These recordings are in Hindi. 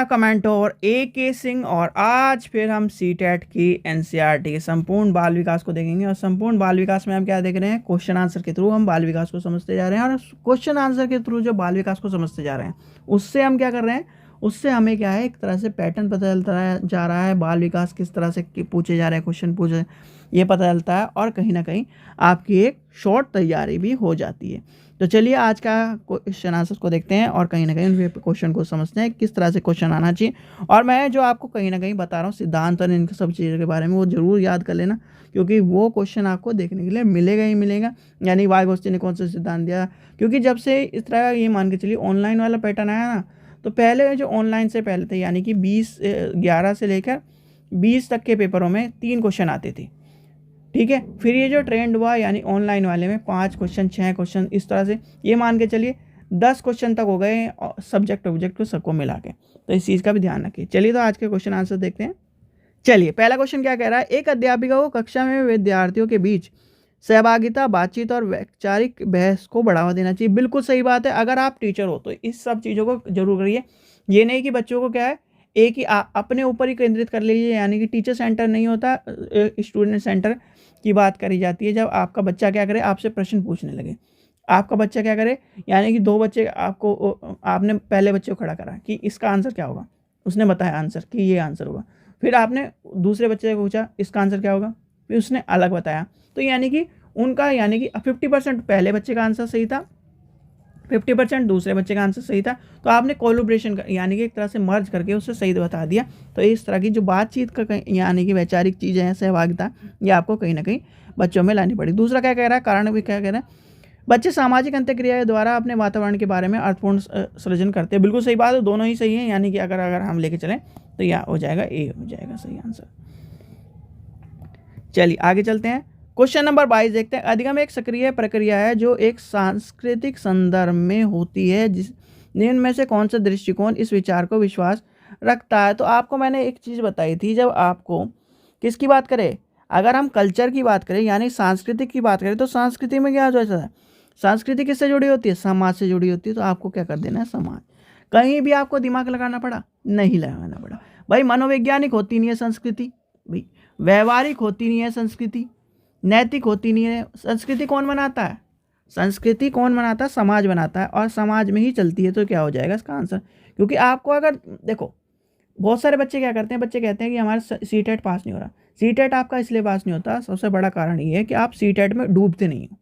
कमेंट और AK सिंह और आज फिर हम सीटेट की NCERT संपूर्ण बाल विकास को देखेंगे। और संपूर्ण बाल विकास में हम क्या देख रहे हैं, क्वेश्चन आंसर के थ्रू हम बाल विकास को समझते जा रहे हैं। और क्वेश्चन आंसर के थ्रू जो बाल विकास को समझते जा रहे हैं उससे हम क्या कर रहे हैं, उससे हमें क्या है, एक तरह से पैटर्न पता चलता जा रहा है, बाल विकास किस तरह से पूछे जा रहे हैं, क्वेश्चन पूछे, ये पता चलता है। और कहीं ना कहीं आपकी एक शॉर्ट तैयारी भी हो जाती है। तो चलिए आज का क्वेश्चन आंसर को देखते हैं और कहीं ना कहीं उन क्वेश्चन को समझते हैं किस तरह से क्वेश्चन आना चाहिए। और मैं जो आपको कहीं ना कहीं बता रहा हूँ सिद्धांत और इन सब चीज़ों के बारे में, वो जरूर याद कर लेना, क्योंकि वो क्वेश्चन आपको देखने के लिए मिलेगा ही मिलेगा। यानी वाइगोत्स्की ने कौन सा सिद्धांत दिया, क्योंकि जब से इस तरह का ये मान के चलिए ऑनलाइन वाला पैटर्न आया ना, तो पहले जो ऑनलाइन से पहले थे, यानी कि 11 से लेकर 20 तक के पेपरों में 3 क्वेश्चन आते थे, ठीक है। फिर ये जो ट्रेंड हुआ यानी ऑनलाइन वाले में 5 क्वेश्चन, 6 क्वेश्चन, इस तरह से ये मान के चलिए 10 क्वेश्चन तक हो गए सब्जेक्ट ऑब्जेक्ट को सबको मिला के। तो इस चीज़ का भी ध्यान रखिए। चलिए तो आज के क्वेश्चन आंसर देखते हैं। चलिए पहला क्वेश्चन क्या कह रहा है, एक अध्यापिका को कक्षा में विद्यार्थियों के बीच सहभागिता, बातचीत और वैचारिक बहस को बढ़ावा देना चाहिए। बिल्कुल सही बात है। अगर आप टीचर हो तो इस सब चीज़ों को जरूर करिए। ये नहीं कि बच्चों को क्या है एक ही अपने ऊपर ही केंद्रित कर लीजिए, यानी कि टीचर सेंटर नहीं होता, स्टूडेंट सेंटर की बात करी जाती है। जब आपका बच्चा क्या करे, आपसे प्रश्न पूछने लगे, आपका बच्चा क्या करे, यानी कि 2 बच्चे आपने पहले बच्चे को खड़ा करा कि इसका आंसर क्या होगा, उसने बताया आंसर कि ये आंसर होगा। फिर आपने दूसरे बच्चे को पूछा इसका आंसर क्या होगा, फिर उसने अलग बताया। तो यानी कि उनका 50% पहले बच्चे का आंसर सही था, 50% दूसरे बच्चे का आंसर सही था। तो आपने कोलैबोरेशन यानी कि एक तरह से मर्ज करके उससे सही बता दिया। तो इस तरह की जो बातचीत का यानी कि वैचारिक चीज़ें हैं, सहभागिता, ये आपको कहीं ना कहीं बच्चों में लानी पड़ी। दूसरा क्या कह रहा है, कारण भी क्या कह रहा है, बच्चे सामाजिक अंतःक्रिया द्वारा अपने वातावरण के बारे में अर्थपूर्ण सृजन करते हैं। बिल्कुल सही बात है, दोनों ही सही है। यानी कि अगर हम लेके चलें तो यह हो जाएगा, ए हो जाएगा सही आंसर। चलिए आगे चलते हैं। क्वेश्चन नंबर 22 देखते हैं। अधिगम एक सक्रिय प्रक्रिया है जो एक सांस्कृतिक संदर्भ में होती है। निम्न में से कौन सा दृष्टिकोण इस विचार को विश्वास रखता है। तो आपको मैंने एक चीज़ बताई थी, जब आपको किसकी बात करें, अगर हम कल्चर की बात करें यानी सांस्कृतिक की बात करें, तो संस्कृति में क्या हो जाता है, संस्कृति किससे जुड़ी होती है, समाज से जुड़ी होती है। तो आपको क्या कर देना है, समाज। कहीं भी आपको दिमाग लगाना पड़ा, नहीं लगाना पड़ा भाई। मनोवैज्ञानिक होती नहीं है संस्कृति, भाई व्यवहारिक होती नहीं है संस्कृति, नैतिक होती नहीं है। संस्कृति कौन बनाता है, संस्कृति कौन बनाता है, समाज बनाता है, और समाज में ही चलती है। तो क्या हो जाएगा इसका आंसर। क्योंकि आपको अगर देखो, बहुत सारे बच्चे क्या करते हैं, बच्चे कहते हैं कि हमारा सीटेट पास नहीं हो रहा। सीटेट आपका इसलिए पास नहीं होता, सबसे बड़ा कारण ये है कि आप सीटेट में डूबते नहीं हो,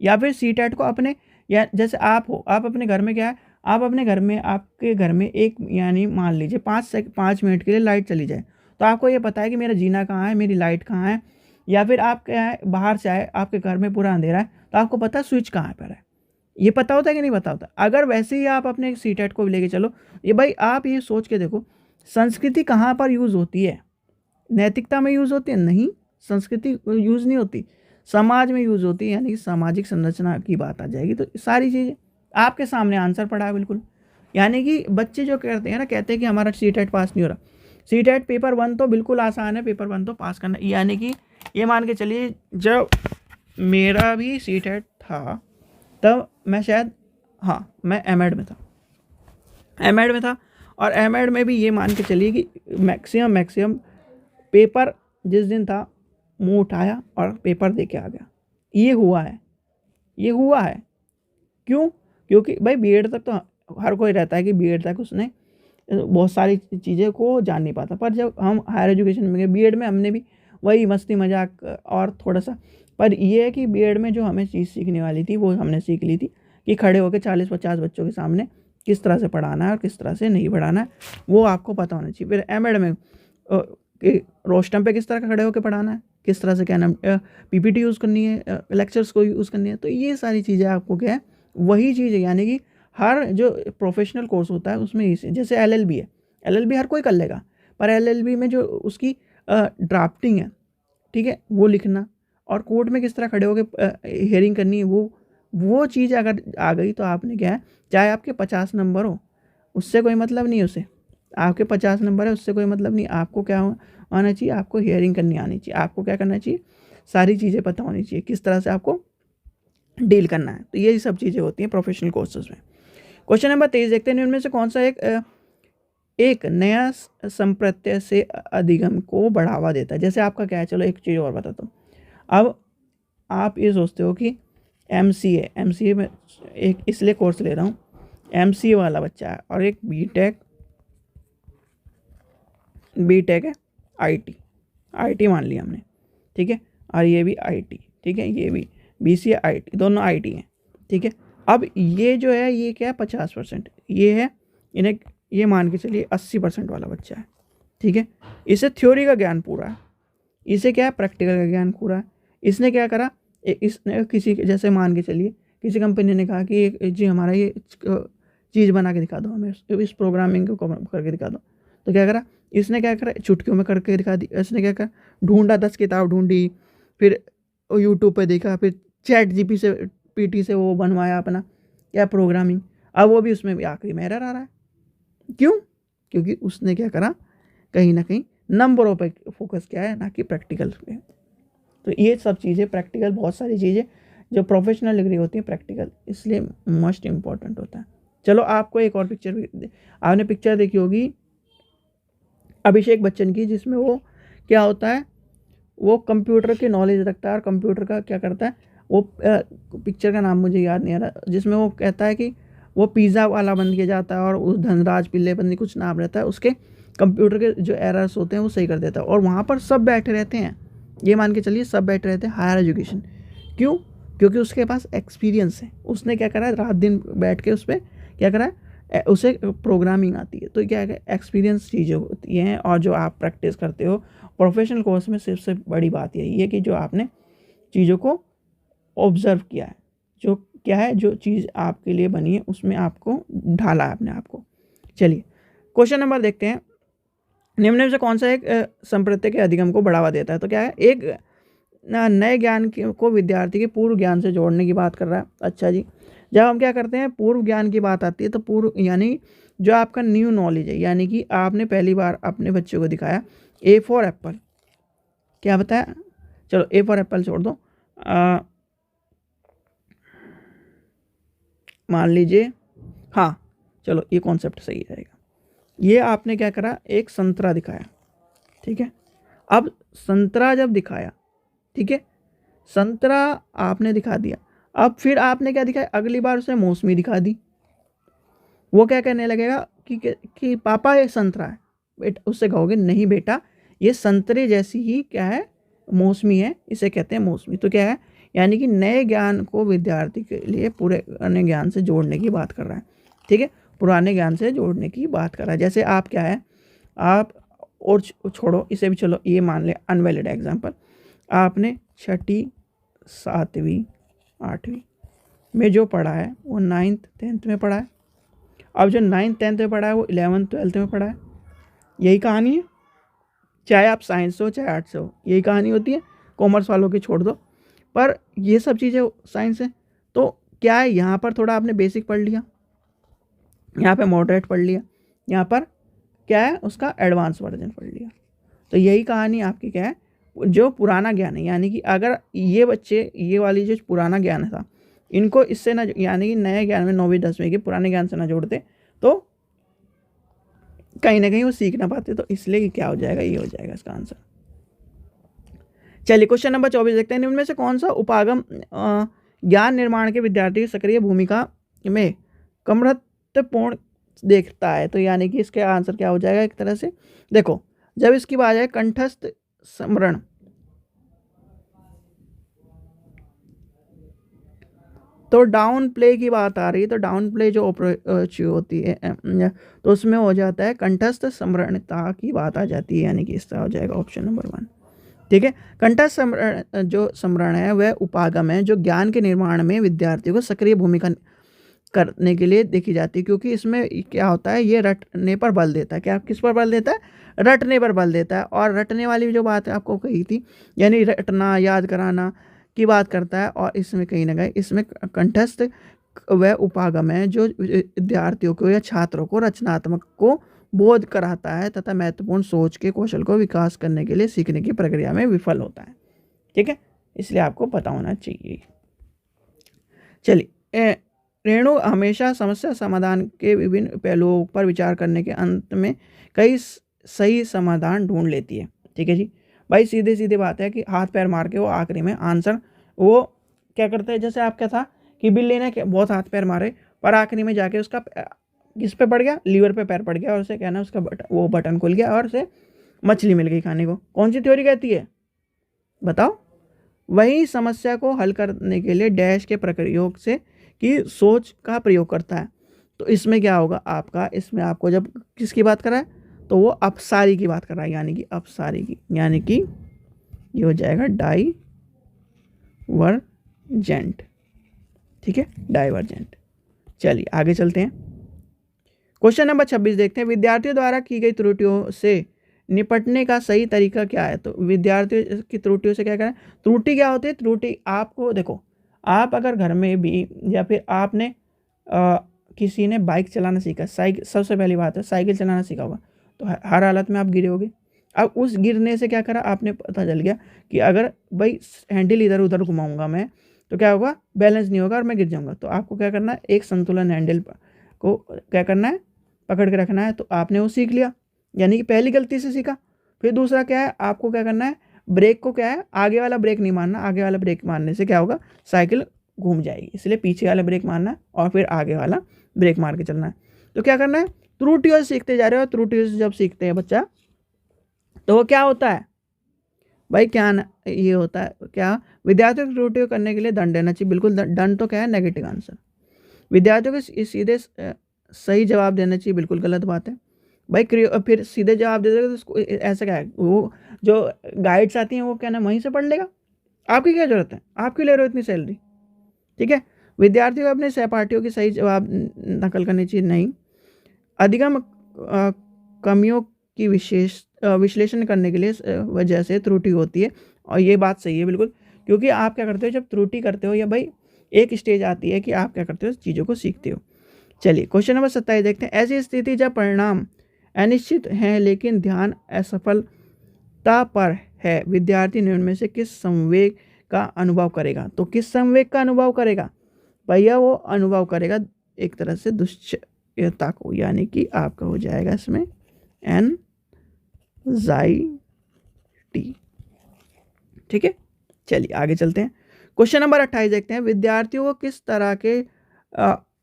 या फिर सीटेट को अपने, या जैसे आप हो, आप अपने घर में क्या है, आप अपने घर में, आपके घर में एक यानी मान लीजिए 5 मिनट के लिए लाइट चली जाए, तो आपको ये पता है कि मेरा जीना कहाँ है, मेरी लाइट कहाँ है। या फिर आप क्या है, बाहर से आए, आपके घर में पूरा अंधेरा है, तो आपको पता स्विच कहाँ पर है। ये पता होता है कि नहीं पता होता। अगर वैसे ही आप अपने सीटेट को लेके चलो, ये भाई आप ये सोच के देखो, संस्कृति कहाँ पर यूज़ होती है, नैतिकता में यूज़ होती है, नहीं, संस्कृति यूज़ नहीं होती, समाज में यूज़ होती है। यानी सामाजिक संरचना की बात आ जाएगी। तो सारी चीज़ें आपके सामने आंसर पड़ा है बिल्कुल। यानी कि बच्चे जो कहते हैं ना, कहते हैं कि हमारा सीटेट पास नहीं हो रहा। सीटेट पेपर 1 तो बिल्कुल आसान है, पेपर 1 तो पास करना। यानी कि ये मान के चलिए, जब मेरा भी सीटेट था तब मैं शायद, हाँ, मैं एमएड में था। और एमएड में भी ये मान के चलिए कि मैक्सिमम पेपर जिस दिन था, मुँह उठाया और पेपर दे के आ गया। ये हुआ है। क्यों? क्योंकि भाई बीएड तक तो हर कोई रहता है कि बीएड तक उसने बहुत सारी चीज़ें को जान नहीं पाता। पर जब हम हायर एजुकेशन में गए, बीएड में हमने भी वही मस्ती मजाक और थोड़ा सा, पर ये है कि बीएड में जो हमें चीज़ सीखने वाली थी वो हमने सीख ली थी कि खड़े होकर 40-50 बच्चों के सामने किस तरह से पढ़ाना है और किस तरह से नहीं पढ़ाना है, वो आपको पता होना चाहिए। फिर एमएड में रोस्टम पे किस तरह का खड़े होकर पढ़ाना है, किस तरह से क्या नाम पीपीटी यूज़ करनी है, लेक्चर्स को यूज़ करनी है। तो ये सारी चीज़ें आपको क्या है, वही चीज़ है। यानी कि हर जो प्रोफेशनल कोर्स होता है उसमें इसे, जैसे एलएलबी है, एलएलबी हर कोई कर लेगा, पर एलएलबी में जो उसकी ड्राफ्टिंग है, ठीक है, वो लिखना, और कोर्ट में किस तरह खड़े होकर हियरिंग करनी है, वो चीज़ अगर आ गई तो आपने क्या है, चाहे आपके 50 नंबर हो, उससे कोई मतलब नहीं, उसे आपके 50 नंबर है उससे कोई मतलब नहीं। आपको क्या आना चाहिए, आपको हियरिंग करनी आनी चाहिए, आपको क्या करना चाहिए, सारी चीज़ें पता होनी चाहिए, किस तरह से आपको डील करना है। तो ये सब चीज़ें होती हैं प्रोफेशनल कोर्सेज में। क्वेश्चन नंबर 23 देखते हैं, इनमें से कौन सा एक एक नया संप्रत्यय से अधिगम को बढ़ावा देता है। जैसे आपका क्या है, चलो एक चीज़ और बताता हूँ। अब आप ये सोचते हो कि एमसीए में एक इसलिए कोर्स ले रहा हूँ, एमसीए वाला बच्चा है और एक बीटेक है, आईटी मान लिया हमने, ठीक है, और ये भी आईटी, ठीक है, ये भी बीसीए आईटी, दोनों आईटी हैं, ठीक है। अब ये जो है ये क्या है 50%, ये है इन्हें, ये मान के चलिए 80% वाला बच्चा है, ठीक है। इसे थ्योरी का ज्ञान पूरा है, इसे क्या है प्रैक्टिकल का ज्ञान पूरा है। इसने क्या करा, इसने किसी जैसे मान के चलिए किसी कंपनी ने कहा कि जी हमारा ये चीज़ बना के दिखा दो, हमें इस प्रोग्रामिंग को करके दिखा दो, तो क्या करा इसने, क्या करा चुटकियों में करके दिखा दी। इसने क्या करा, ढूंढा 10 किताब ढूंढी, फिर यूट्यूब पे देखा, फिर चैट जीपीटी से वो बनवाया अपना क्या प्रोग्रामिंग। अब वो भी उसमें भी आखिरी में एरर आ रहा है। क्यों? क्योंकि उसने क्या करा, कहीं ना कहीं नंबरों पे फोकस किया है, ना कि प्रैक्टिकल पे। तो ये सब चीज़ें प्रैक्टिकल, बहुत सारी चीज़ें जो प्रोफेशनल डिग्री होती है प्रैक्टिकल, इसलिए मोस्ट इम्पॉर्टेंट होता है। चलो आपको एक और पिक्चर भी, आपने पिक्चर देखी होगी अभिषेक बच्चन की, जिसमें वो क्या होता है, वो कंप्यूटर की नॉलेज रखता है और कंप्यूटर का क्या करता है, वो पिक्चर का नाम मुझे याद नहीं आ रहा, जिसमें वो कहता है कि वो पिज़्ज़ा वाला बन के जाता है और उस धनराज पिल्ले बंदी कुछ नाम रहता है, उसके कंप्यूटर के जो एरर्स होते हैं वो सही कर देता है। और वहाँ पर सब बैठे रहते हैं, ये मान के चलिए सब बैठे रहते हैं हायर एजुकेशन। क्यों? क्योंकि उसके पास एक्सपीरियंस है। उसने क्या करा है, रात दिन बैठ के उस पर क्या करा है, उसे प्रोग्रामिंग आती है। तो क्या है, एक्सपीरियंस चीज़ें होती हैं। और जो आप प्रैक्टिस करते हो प्रोफेशनल कोर्स में, सबसे बड़ी बात यही है कि जो आपने चीज़ों को ऑब्जर्व किया है, जो क्या है, जो चीज़ आपके लिए बनी है उसमें आपको ढाला है अपने आप को। चलिए क्वेश्चन नंबर देखते हैं, निम्न में से कौन सा एक संप्रत्यय के अधिगम को बढ़ावा देता है। तो क्या है, एक नए ज्ञान को विद्यार्थी के पूर्व ज्ञान से जोड़ने की बात कर रहा है। अच्छा जी, जब हम क्या करते हैं पूर्व ज्ञान की बात आती है, तो पूर्व यानी जो आपका न्यू नॉलेज है, यानी कि आपने पहली बार अपने बच्चों को दिखाया ए फॉर एप्पल, क्या बताया, चलो ए फॉर एप्पल छोड़ दो, मान लीजिए, हाँ चलो ये कॉन्सेप्ट सही रहेगा। ये आपने क्या करा, एक संतरा दिखाया, ठीक है। अब संतरा जब दिखाया, ठीक है, संतरा आपने दिखा दिया, अब फिर आपने क्या दिखाया, अगली बार उसे मौसमी दिखा दी। वो क्या कहने लगेगा कि पापा ये संतरा है, बेटा उससे कहोगे नहीं बेटा ये संतरे जैसी ही क्या है, मौसमी है, इसे कहते हैं मौसमी। तो क्या है, यानी कि नए ज्ञान को विद्यार्थी के लिए पुराने ज्ञान से जोड़ने की बात कर रहा है, ठीक है, पुराने ज्ञान से जोड़ने की बात कर रहा है। जैसे आप क्या है, आप और छोड़ो इसे भी, चलो ये मान ले अनवैलिड एग्जाम्पल, आपने 6ठी 7वीं 8वीं में जो पढ़ा है वो 9th 10th में पढ़ा है। अब जो 9th 10th में पढ़ा है वो 11th 12th में पढ़ा है। यही कहानी है, चाहे आप साइंस हो चाहे आर्ट्स हो, यही कहानी होती है। कॉमर्स वालों की छोड़ दो, पर ये सब चीज़ें साइंस है। तो क्या है, यहाँ पर थोड़ा आपने बेसिक पढ़ लिया, यहाँ पे मॉडरेट पढ़ लिया, यहाँ पर क्या है उसका एडवांस वर्जन पढ़ लिया। तो यही कहानी आपकी क्या है, जो पुराना ज्ञान है, यानी कि अगर ये बच्चे ये वाली जो पुराना ज्ञान था इनको इससे ना, यानी कि नए ज्ञान में 9वीं 10वीं के पुराने ज्ञान से ना जोड़ते तो कहीं ना कहीं वो सीख ना पाते। तो इसलिए क्या हो जाएगा, ये हो जाएगा इसका आंसर। चलिए क्वेश्चन नंबर 24 देखते हैं, इनमें से कौन सा उपागम ज्ञान निर्माण के विद्यार्थी की सक्रिय भूमिका में कमृतपूर्ण देखता है। तो यानी कि इसका आंसर क्या हो जाएगा, एक तरह से देखो, जब इसकी बात है कंठस्थ स्मरण, तो डाउन प्ले की बात आ रही है। तो डाउन प्ले जो अप्रोच होती है तो उसमें हो जाता है कंठस्थ स्मरणता की बात आ जाती है, यानी कि इसका हो जाएगा ऑप्शन नंबर 1, ठीक है। कंठस्थ स्मरण जो स्मरण है वह उपागम है जो ज्ञान के निर्माण में विद्यार्थियों को सक्रिय भूमिका करने के लिए देखी जाती है। क्योंकि इसमें क्या होता है, ये रटने पर बल देता है। क्या किस पर बल देता है, रटने पर बल देता है। और रटने वाली जो बात आपको कही थी, यानी रटना याद कराना की बात करता है। और इसमें कहीं ना कहीं इसमें कंठस्थ वह उपागम है जो विद्यार्थियों को या छात्रों को रचनात्मक को बोध कराता है तथा महत्वपूर्ण सोच के कौशल को विकास करने के लिए सीखने की प्रक्रिया में विफल होता है, ठीक है। इसलिए आपको पता होना चाहिए। चलिए रेणु हमेशा समस्या समाधान के विभिन्न पहलुओं पर विचार करने के अंत में कई सही समाधान ढूंढ लेती है। ठीक है जी भाई, सीधे सीधे बात है कि हाथ पैर मार के वो आखिरी में आंसर वो क्या करते हैं, जैसे आपका था कि बिल्ली ने बहुत हाथ पैर मारे पर आखिरी में जाके उसका किस पे पड़ गया, लीवर पे पैर पड़ गया और उसे क्या ना उसका वो बटन खुल गया और उसे मछली मिल गई खाने को। कौन सी थ्योरी कहती है बताओ? वही समस्या को हल करने के लिए डैश के प्रयोग से की सोच का प्रयोग करता है। तो इसमें क्या होगा आपका, इसमें आपको जब किसकी बात कर रहा है तो वो अपसारी की बात कर रहा है, यानी कि अपसारी की, यानी कि ये हो जाएगा डाइवर्जेंट। ठीक है, डाइवर्जेंट। चलिए आगे चलते हैं। क्वेश्चन नंबर 26 देखते हैं। विद्यार्थियों द्वारा की गई त्रुटियों से निपटने का सही तरीका क्या है? तो विद्यार्थियों की त्रुटियों से क्या करें? त्रुटि क्या होती है? त्रुटि आपको देखो, आप अगर घर में भी या फिर आपने किसी ने बाइक चलाना सीखा, साइकिल, सबसे पहली बात है साइकिल चलाना सीखा होगा तो हर हालत में आप गिरे होगे। अब उस गिरने से क्या करा आपने, पता चल गया कि अगर भाई हैंडल इधर उधर घुमाऊंगा मैं तो क्या होगा, बैलेंस नहीं होगा और मैं गिर जाऊंगा। तो आपको क्या करना है, एक संतुलन हैंडल को क्या करना है, पकड़ के रखना है। तो आपने वो सीख लिया, यानी कि पहली गलती से सीखा। फिर दूसरा क्या है, आपको क्या करना है, ब्रेक को क्या है, आगे वाला ब्रेक नहीं मारना। आगे वाला ब्रेक मारने से क्या होगा, साइकिल घूम जाएगी, इसलिए पीछे वाला ब्रेक मारना है और फिर आगे वाला ब्रेक मार के चलना है। तो क्या करना है, त्रुटियों से सीखते जा रहे हो। त्रुटियों से जब सीखते हैं बच्चा तो वो क्या होता है भाई, क्या ये होता है क्या, विद्यार्थियों को त्रुटियों करने के लिए दंड देना चाहिए। बिल्कुल, दंड तो क्या है, नेगेटिव आंसर। विद्यार्थियों को सीधे सही जवाब देना चाहिए, बिल्कुल गलत बात है भाई। फिर सीधे जवाब दे देगा तो ऐसा क्या है, वो जो गाइड्स आती हैं वो क्या ना वहीं से पढ़ लेगा। आपकी क्या जरूरत है, आप क्यों ले रहे हो इतनी सैलरी? ठीक है, विद्यार्थियों को अपने सहपाठियों की सही जवाब नकल करनी चाहिए नहीं। अधिगम कमियों की विश्लेषण करने के लिए वजह से त्रुटि होती है, और ये बात सही है बिल्कुल, क्योंकि आप क्या करते हो जब त्रुटि करते हो, या भाई एक स्टेज आती है कि आप क्या करते हो, चीज़ों को सीखते हो। चलिए क्वेश्चन नंबर 27 देखते हैं। ऐसी स्थिति जब परिणाम अनिश्चित हैं लेकिन ध्यान असफलता पर है, विद्यार्थी निम्न में से किस संवेग का अनुभव करेगा? तो किस संवेग का अनुभव करेगा भैया? वो अनुभव करेगा एक तरह से दुश्चिंता को, यानी कि आपका हो जाएगा इसमें एंजाइटी। ठीक है, चलिए आगे चलते हैं। क्वेश्चन नंबर 28 देखते हैं। विद्यार्थियों को किस तरह के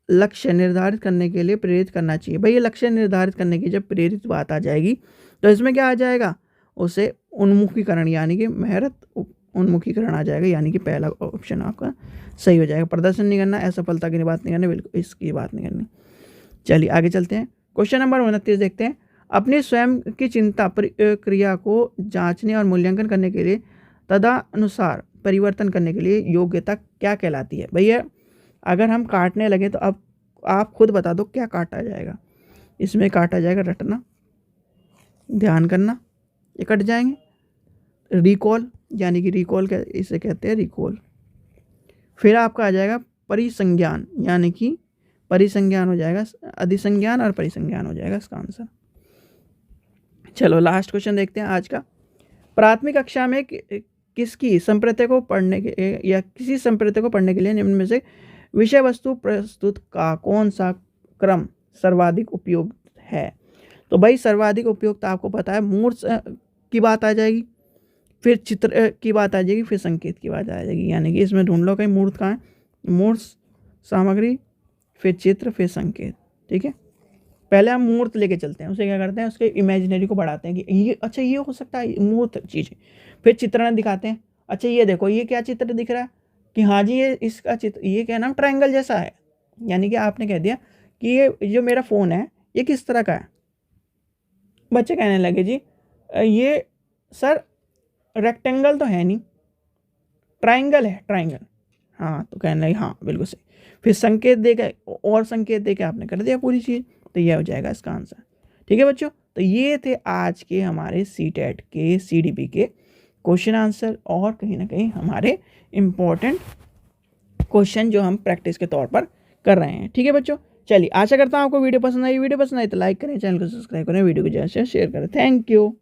लक्ष्य निर्धारित करने के लिए प्रेरित करना चाहिए? भाई ये लक्ष्य निर्धारित करने की जब प्रेरित बात आ जाएगी तो इसमें क्या आ जाएगा, उसे उन्मुखीकरण, यानी कि महारत उन्मुखीकरण आ जाएगा, यानी कि पहला ऑप्शन आपका सही हो जाएगा। प्रदर्शन नहीं करना, असफलता की बात नहीं करनी, बिल्कुल इसकी बात नहीं करनी। चलिए आगे चलते हैं। क्वेश्चन नंबर 29 देखते हैं। अपनी स्वयं की चिंता प्रक्रिया को जांचने और मूल्यांकन करने के लिए तदनुसार परिवर्तन करने के लिए योग्यता क्या कहलाती है? भैया अगर हम काटने लगे तो अब आप खुद बता दो क्या काटा जाएगा। इसमें काटा जाएगा रटना, ध्यान करना, ये कट जाएंगे। रिकॉल, यानी कि रिकॉल इसे कहते हैं रिकॉल। फिर आपका आ जाएगा परिसंज्ञान, यानी कि परिसंज्ञान हो जाएगा, अधिसंज्ञान और परिसंज्ञान हो जाएगा इसका आंसर। चलो लास्ट क्वेश्चन देखते हैं आज का। प्राथमिक कक्षा में किसकी संप्रदाय को पढ़ने के या किसी संप्रदाय को पढ़ने के लिए निम्न में से विषय वस्तु प्रस्तुत का कौन सा क्रम सर्वाधिक उपयुक्त है? तो भाई सर्वाधिक उपयुक्त आपको पता है, मूर्त की बात आ जाएगी, फिर चित्र की बात आ जाएगी, फिर संकेत की बात आ जाएगी। यानी कि इसमें ढूंढ लो कहीं मूर्त कहाँ है, मूर्त सामग्री, फिर चित्र, फिर संकेत। ठीक है, पहले हम मूर्त लेके चलते हैं, उसे क्या करते हैं, उसके इमेजिनरी को बढ़ाते हैं कि ये अच्छा ये हो सकता है मूर्त चीज़। फिर चित्रण दिखाते हैं, अच्छा ये देखो ये क्या चित्र दिख रहा है कि हाँ जी ये इसका चित्र, ये क्या नाम ट्रायंगल जैसा है। यानी कि आपने कह दिया कि ये जो मेरा फ़ोन है ये किस तरह का है। बच्चे कहने लगे जी ये सर रेक्टेंगल तो है नहीं, ट्रायंगल है, ट्रायंगल। हाँ, तो कहने लगे हाँ बिल्कुल सही। फिर संकेत देकर और संकेत देकर आपने कर दिया पूरी चीज़, तो यह हो जाएगा इसका आंसर। ठीक है बच्चों, तो ये थे आज के हमारे सीटेट के CDP के क्वेश्चन आंसर, और कहीं ना कहीं हमारे इम्पोर्टेंट क्वेश्चन जो हम प्रैक्टिस के तौर पर कर रहे हैं। ठीक है बच्चों, चलिए आशा करता हूँ आपको वीडियो पसंद आई। वीडियो पसंद आई तो लाइक करें, चैनल को सब्सक्राइब करें, वीडियो को ज़्यादा से शेयर करें। Thank you.